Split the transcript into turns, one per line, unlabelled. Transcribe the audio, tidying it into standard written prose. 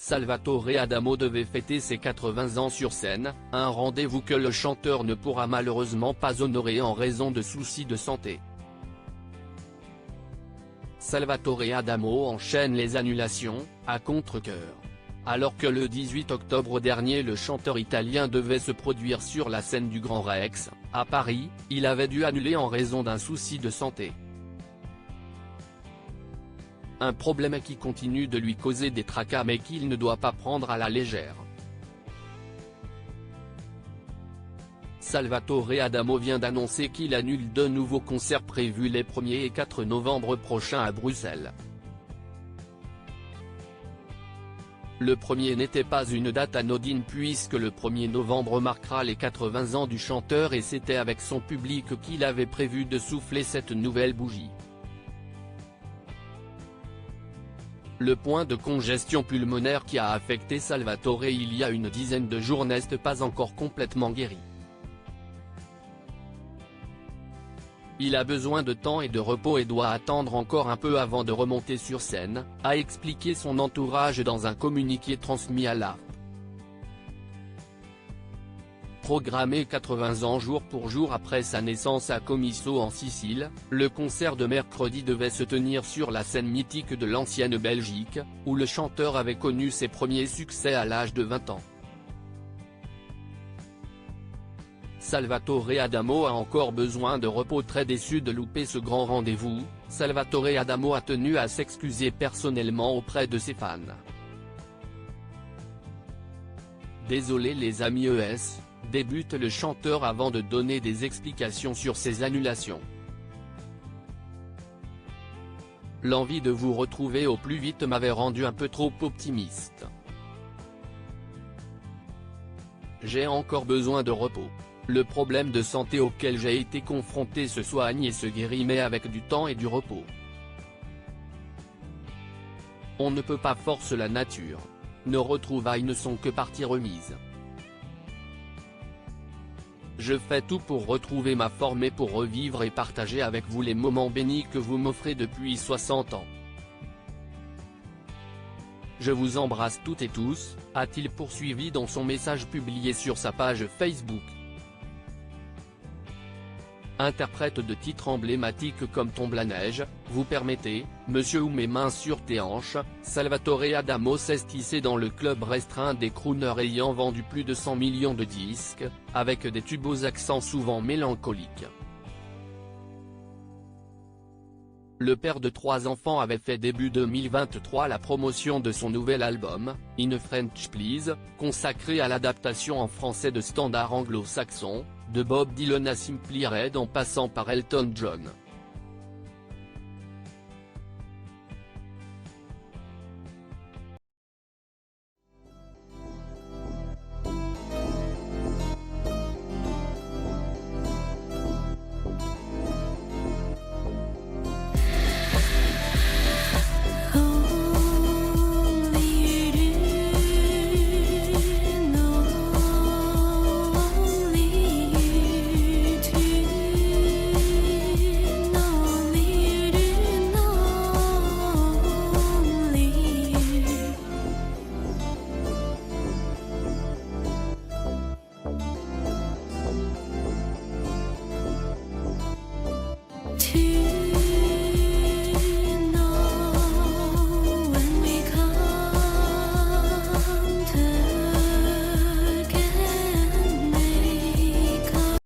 Salvatore Adamo devait fêter ses 80 ans sur scène, un rendez-vous que le chanteur ne pourra malheureusement pas honorer en raison de soucis de santé. Salvatore Adamo enchaîne les annulations, à contre-cœur. Alors que le 18 octobre dernier le chanteur italien devait se produire sur la scène du Grand Rex, à Paris, il avait dû annuler en raison d'un souci de santé. Un problème qui continue de lui causer des tracas mais qu'il ne doit pas prendre à la légère. Salvatore Adamo vient d'annoncer qu'il annule deux nouveaux concerts prévus les 1er et 4 novembre prochains à Bruxelles. Le premier n'était pas une date anodine puisque le 1er novembre marquera les 80 ans du chanteur et c'était avec son public qu'il avait prévu de souffler cette nouvelle bougie. Le point de congestion pulmonaire qui a affecté Salvatore il y a une dizaine de jours n'est pas encore complètement guéri. Il a besoin de temps et de repos et doit attendre encore un peu avant de remonter sur scène, a expliqué son entourage dans un communiqué transmis à l'ARP. Programmé 80 ans jour pour jour après sa naissance à Comiso en Sicile, le concert de mercredi devait se tenir sur la scène mythique de l'ancienne Belgique, où le chanteur avait connu ses premiers succès à l'âge de 20 ans. Salvatore Adamo a encore besoin de repos. Très déçu de louper ce grand rendez-vous, Salvatore Adamo a tenu à s'excuser personnellement auprès de ses fans. Désolé les amis débute le chanteur avant de donner des explications sur ses annulations. L'envie de vous retrouver au plus vite m'avait rendu un peu trop optimiste. J'ai encore besoin de repos. Le problème de santé auquel j'ai été confronté se soigne et se guérit mais avec du temps et du repos. On ne peut pas forcer la nature. Nos retrouvailles ne sont que partie remise. Je fais tout pour retrouver ma forme et pour revivre et partager avec vous les moments bénis que vous m'offrez depuis 60 ans. Je vous embrasse toutes et tous, a-t-il poursuivi dans son message publié sur sa page Facebook. Interprète de titres emblématiques comme Tombe la neige, Vous permettez, Monsieur ou Mes mains sur tes hanches, Salvatore Adamo s'est hissé dans le club restreint des crooners ayant vendu plus de 100 millions de disques, avec des tubes aux accents souvent mélancoliques. Le père de 3 enfants avait fait début 2023 la promotion de son nouvel album, In French Please, consacré à l'adaptation en français de standards anglo-saxons, de Bob Dylan à Simply Red en passant par Elton John.